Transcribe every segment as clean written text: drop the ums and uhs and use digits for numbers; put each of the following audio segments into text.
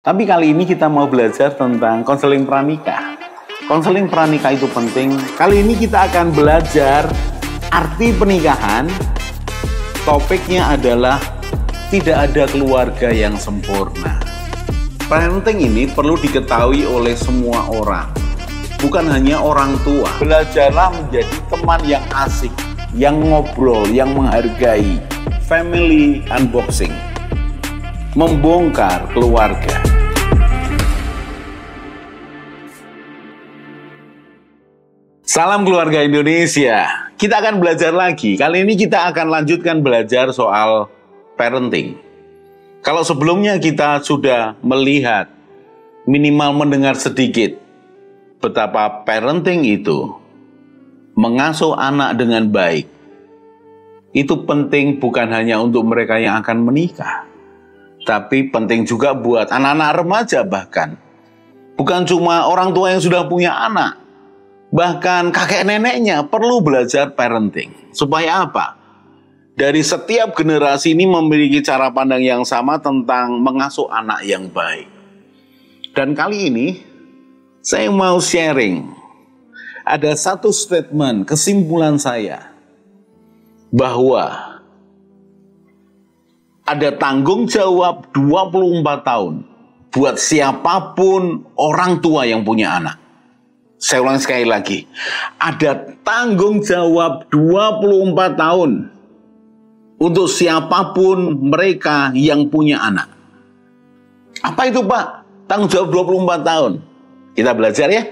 Tapi kali ini kita mau belajar tentang konseling pranikah. Konseling pranikah itu penting. Kali ini kita akan belajar arti pernikahan. Topiknya adalah tidak ada keluarga yang sempurna. Parenting ini perlu diketahui oleh semua orang, bukan hanya orang tua. Belajarlah menjadi teman yang asik, yang ngobrol, yang menghargai. Family unboxing, membongkar keluarga. Salam keluarga Indonesia. Kita akan belajar lagi. Kali ini kita akan lanjutkan belajar soal parenting. Kalau sebelumnya kita sudah melihat, minimal mendengar sedikit betapa parenting itu mengasuh anak dengan baik. Itu penting bukan hanya untuk mereka yang akan menikah, tapi penting juga buat anak-anak remaja bahkan. Bukan cuma orang tua yang sudah punya anak, bahkan kakek neneknya perlu belajar parenting. Supaya apa? Dari setiap generasi ini memiliki cara pandang yang sama tentang mengasuh anak yang baik. Dan kali ini saya mau sharing. Ada satu statement, kesimpulan saya, bahwa ada tanggung jawab 24 tahun buat siapapun orang tua yang punya anak. Saya ulangi sekali lagi. Ada tanggung jawab 24 tahun untuk siapapun mereka yang punya anak. Apa itu, Pak? Tanggung jawab 24 tahun. Kita belajar ya.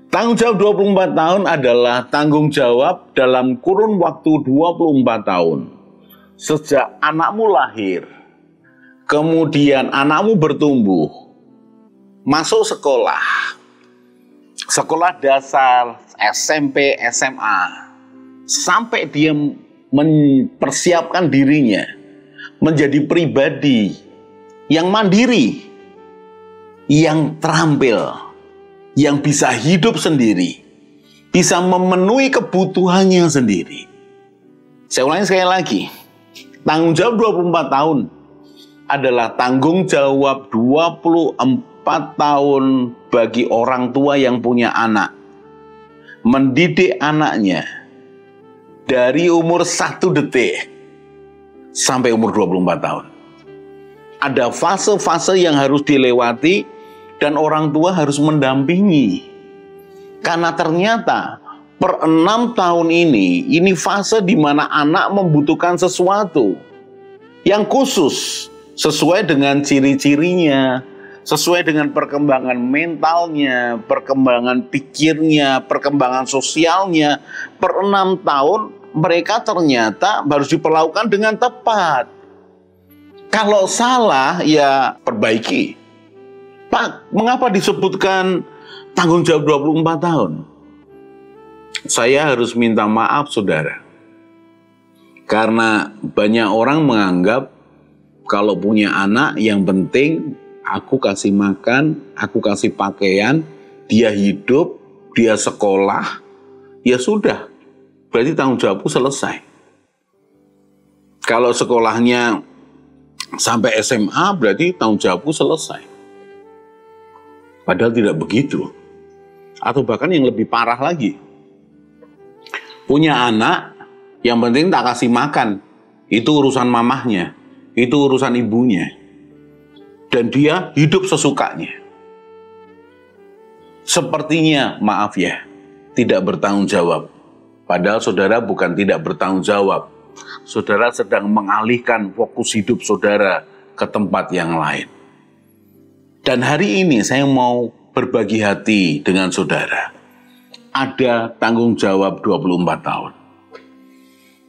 Tanggung jawab 24 tahun adalah tanggung jawab dalam kurun waktu 24 tahun. Sejak anakmu lahir, kemudian anakmu bertumbuh, masuk sekolah, sekolah dasar, SMP, SMA, sampai dia mempersiapkan dirinya menjadi pribadi yang mandiri, yang terampil, yang bisa hidup sendiri, bisa memenuhi kebutuhannya sendiri. Saya ulangi sekali lagi. Tanggung jawab 24 tahun adalah tanggung jawab 24 tahun bagi orang tua yang punya anak. Mendidik anaknya dari umur 1 detik sampai umur 24 tahun. Ada fase-fase yang harus dilewati dan orang tua harus mendampingi. Karena ternyata per 6 tahun ini fase di mana anak membutuhkan sesuatu yang khusus, sesuai dengan ciri-cirinya, sesuai dengan perkembangan mentalnya, perkembangan pikirnya, perkembangan sosialnya. Per 6 tahun mereka ternyata harus diperlakukan dengan tepat. Kalau salah ya perbaiki. Pak, mengapa disebutkan tanggung jawab 24 tahun? Saya harus minta maaf, saudara. Karena banyak orang menganggap kalau punya anak yang penting aku kasih makan, aku kasih pakaian, dia hidup, dia sekolah, ya sudah. Berarti tanggung jawabku selesai. Kalau sekolahnya sampai SMA, berarti tanggung jawabku selesai. Padahal tidak begitu. Atau bahkan yang lebih parah lagi. Punya anak, yang penting tak kasih makan. Itu urusan mamahnya. Itu urusan ibunya. Dan dia hidup sesukanya. Sepertinya, maaf ya, tidak bertanggung jawab. Padahal saudara bukan tidak bertanggung jawab. Saudara sedang mengalihkan fokus hidup saudara ke tempat yang lain. Dan hari ini saya mau berbagi hati dengan saudara. Ada tanggung jawab 24 tahun.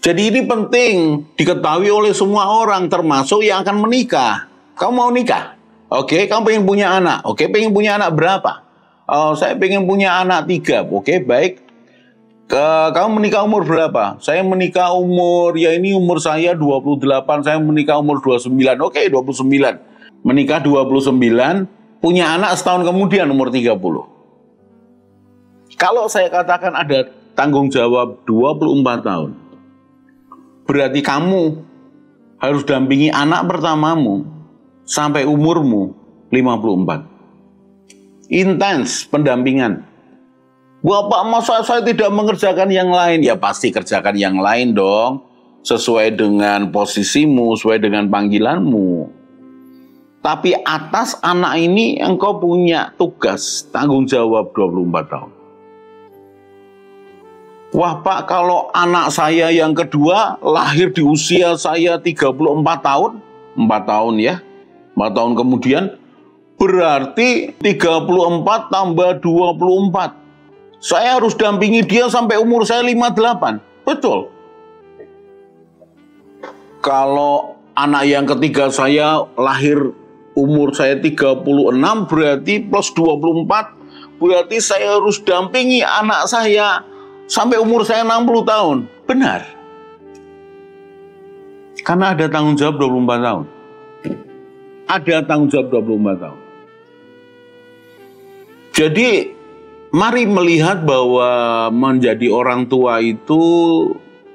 Jadi ini penting diketahui oleh semua orang, termasuk yang akan menikah. Kamu mau nikah? Oke, kamu pengen punya anak. Oke, pengen punya anak berapa? Oh, saya pengen punya anak 3. Oke, baik. Kamu menikah umur berapa? Saya menikah umur, ya ini umur saya 28, saya menikah umur 29. Oke, 29. Menikah 29, punya anak setahun kemudian umur 30. Kalau saya katakan ada tanggung jawab 24 tahun, berarti kamu harus dampingi anak pertamamu sampai umurmu 54. Intens pendampingan. Bapak, masa saya tidak mengerjakan yang lain? Ya pasti kerjakan yang lain dong. Sesuai dengan posisimu, sesuai dengan panggilanmu. Tapi atas anak ini engkau punya tugas, tanggung jawab 24 tahun. Wah Pak, kalau anak saya yang kedua lahir di usia saya 34 tahun, 4 tahun ya, 4 tahun kemudian, berarti 34 tambah 24. Saya harus dampingi dia sampai umur saya 58. Betul. Kalau anak yang ketiga saya lahir umur saya 36, berarti plus 24, berarti saya harus dampingi anak saya sampai umur saya 60 tahun. Benar. Karena ada tanggung jawab 24 tahun. Ada tanggung jawab 24 tahun. Jadi, mari melihat bahwa menjadi orang tua itu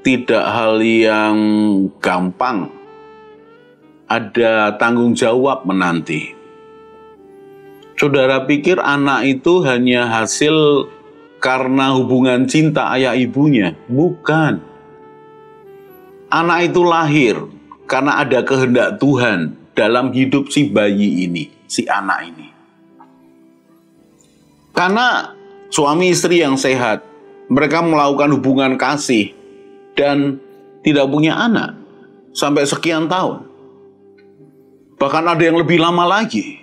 tidak hal yang gampang. Ada tanggung jawab menanti. Saudara pikir anak itu hanya hasil karena hubungan cinta ayah ibunya? Bukan. Anak itu lahir karena ada kehendak Tuhan dalam hidup si bayi ini, si anak ini. Karena suami istri yang sehat, mereka melakukan hubungan kasih dan tidak punya anak sampai sekian tahun. Bahkan ada yang lebih lama lagi.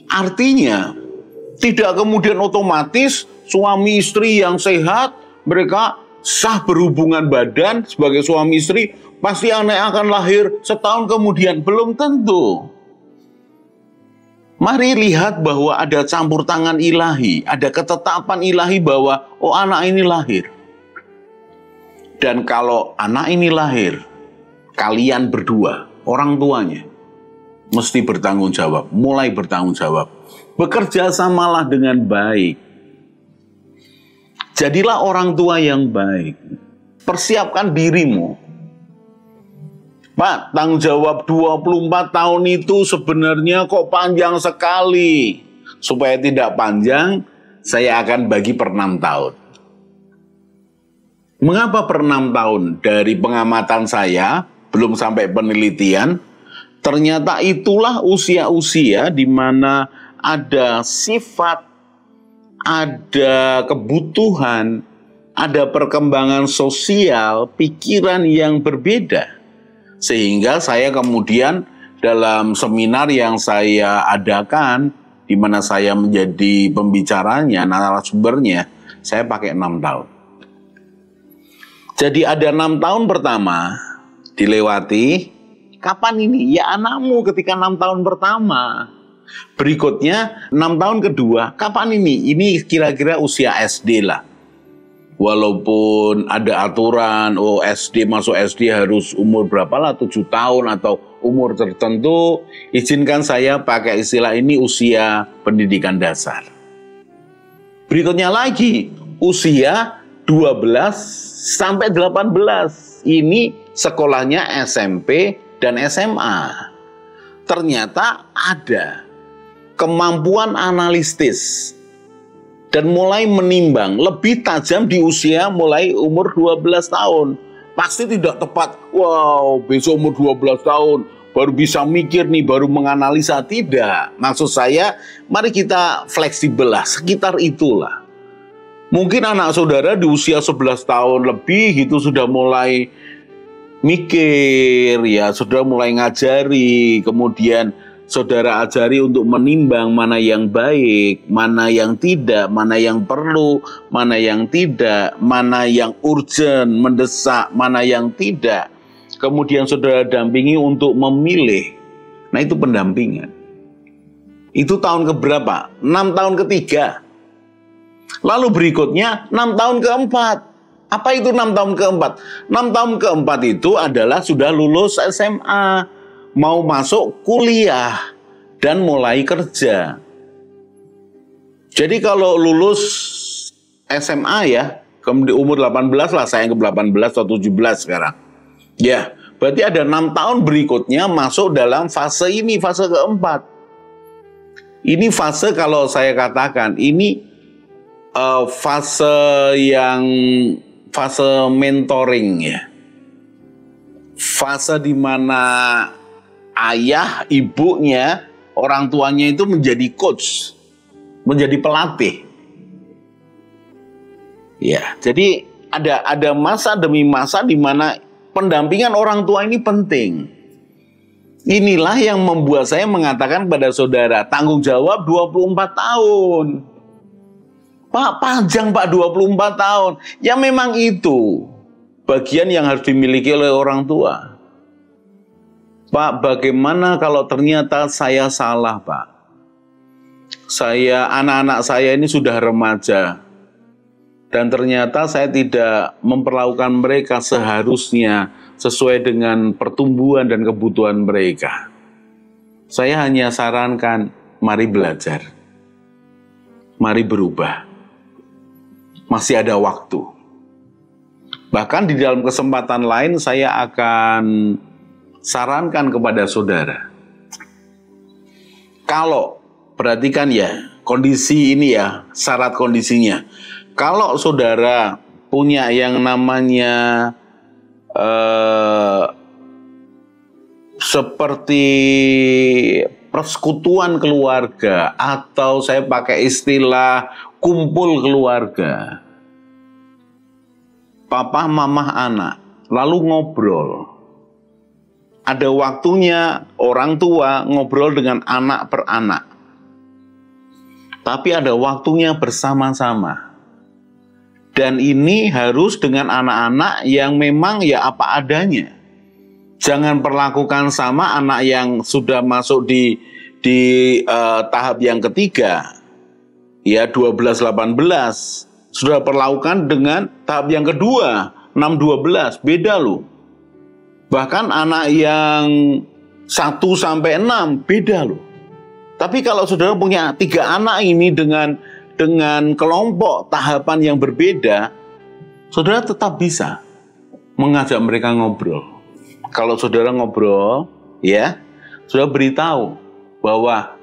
Artinya, tidak kemudian otomatis suami istri yang sehat, mereka sah berhubungan badan sebagai suami istri, pasti anak akan lahir setahun kemudian. Belum tentu. Mari lihat bahwa ada campur tangan ilahi, ada ketetapan ilahi bahwa anak ini lahir. Dan kalau anak ini lahir, kalian berdua, orang tuanya, mesti bertanggung jawab, mulai bertanggung jawab. Bekerja samalah dengan baik. Jadilah orang tua yang baik. Persiapkan dirimu. Pak, tanggung jawab 24 tahun itu sebenarnya kok panjang sekali. Supaya tidak panjang, saya akan bagi per 6 tahun. Mengapa per 6 tahun? Dari pengamatan saya, belum sampai penelitian, ternyata itulah usia-usia di mana ada sifat, ada kebutuhan, ada perkembangan sosial, pikiran yang berbeda. Sehingga saya kemudian dalam seminar yang saya adakan, di mana saya menjadi pembicaranya, narasumbernya, saya pakai 6 tahun. Jadi ada 6 tahun pertama dilewati, kapan ini? Ya anakmu ketika 6 tahun pertama. Berikutnya 6 tahun kedua, kapan ini? Ini kira-kira usia SD lah. Walaupun ada aturan, SD masuk SD harus umur berapa lah, 7 tahun atau umur tertentu, izinkan saya pakai istilah ini usia pendidikan dasar. Berikutnya lagi, usia 12 sampai 18. Ini sekolahnya SMP dan SMA. Ternyata ada kemampuan analitis dan mulai menimbang lebih tajam di usia mulai umur 12 tahun. Pasti tidak tepat, wow besok umur 12 tahun baru bisa mikir nih, baru menganalisa. Tidak, maksud saya mari kita fleksibel lah, sekitar itulah. Mungkin anak saudara di usia 11 tahun lebih itu sudah mulai mikir, ya sudah mulai ngajari, kemudian saudara ajari untuk menimbang mana yang baik, mana yang tidak, mana yang perlu, mana yang tidak, mana yang urgent, mendesak, mana yang tidak. Kemudian saudara dampingi untuk memilih. Nah itu pendampingan. Itu tahun keberapa? 6 tahun ketiga. Lalu berikutnya 6 tahun keempat. Apa itu 6 tahun keempat? 6 tahun keempat itu adalah sudah lulus SMA, mau masuk kuliah dan mulai kerja. Jadi kalau lulus SMA ya, kemudian umur 18 lah, saya ke 18 atau 17 sekarang. Ya, berarti ada 6 tahun berikutnya masuk dalam fase ini, fase keempat. Ini fase, kalau saya katakan, ini fase mentoring ya. Fase di mana ayah, ibunya, orang tuanya itu menjadi coach, menjadi pelatih. Ya, jadi ada masa demi masa di mana pendampingan orang tua ini penting. Inilah yang membuat saya mengatakan pada saudara, tanggung jawab 24 tahun. Pak, panjang Pak 24 tahun. Ya memang itu bagian yang harus dimiliki oleh orang tua. Pak, bagaimana kalau ternyata saya salah, Pak? Anak-anak saya ini sudah remaja. Dan ternyata saya tidak memperlakukan mereka seharusnya sesuai dengan pertumbuhan dan kebutuhan mereka. Saya hanya sarankan, mari belajar. Mari berubah. Masih ada waktu. Bahkan di dalam kesempatan lain saya akan sarankan kepada saudara. Kalau, perhatikan ya, kondisi ini ya, syarat kondisinya. Kalau saudara punya yang namanya seperti persekutuan keluarga, atau saya pakai istilah kumpul keluarga, papa, mama, anak, lalu ngobrol. Ada waktunya orang tua ngobrol dengan anak per anak. Tapi ada waktunya bersama-sama. Dan ini harus dengan anak-anak yang memang ya apa adanya. Jangan perlakukan sama anak yang sudah masuk di tahap yang ketiga. Ya 12-18. Sudah perlakukan dengan tahap yang kedua, 6-12. Beda loh. Bahkan anak yang 1-6 beda loh. Tapi kalau saudara punya 3 anak ini dengan kelompok tahapan yang berbeda, saudara tetap bisa mengajak mereka ngobrol. Kalau saudara ngobrol, ya, saudara beritahu bahwa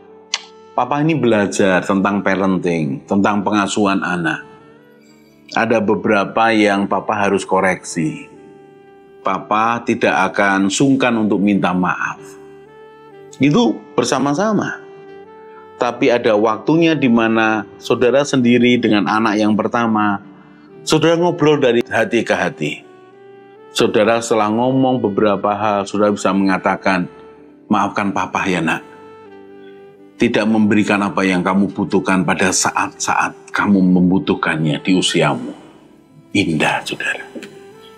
papa ini belajar tentang parenting, tentang pengasuhan anak. Ada beberapa yang papa harus koreksi. Papa tidak akan sungkan untuk minta maaf. Itu bersama-sama. Tapi ada waktunya di mana saudara sendiri dengan anak yang pertama, saudara ngobrol dari hati ke hati. Saudara setelah ngomong beberapa hal, saudara bisa mengatakan, maafkan papa ya nak. Tidak memberikan apa yang kamu butuhkan pada saat-saat kamu membutuhkannya di usiamu. Indah, saudara.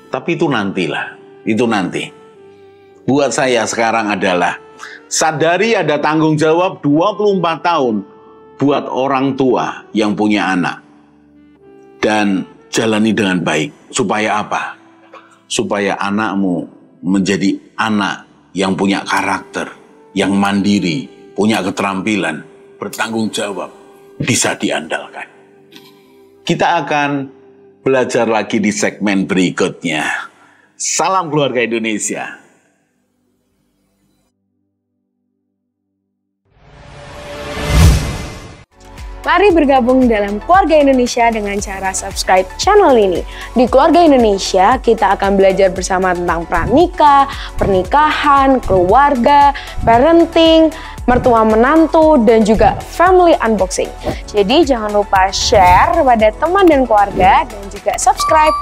Tapi itu nantilah, itu nanti. Buat saya sekarang adalah, sadari ada tanggung jawab 24 tahun buat orang tua yang punya anak. Dan jalani dengan baik. Supaya apa? Supaya anakmu menjadi anak yang punya karakter, yang mandiri, punya keterampilan, bertanggung jawab, bisa diandalkan. Kita akan belajar lagi di segmen berikutnya. Salam keluarga Indonesia. Mari bergabung dalam Keluarga Indonesia dengan cara subscribe channel ini. Di Keluarga Indonesia, kita akan belajar bersama tentang pranikah, pernikahan, keluarga, parenting, mertua menantu, dan juga family unboxing. Jadi jangan lupa share pada teman dan keluarga dan juga subscribe.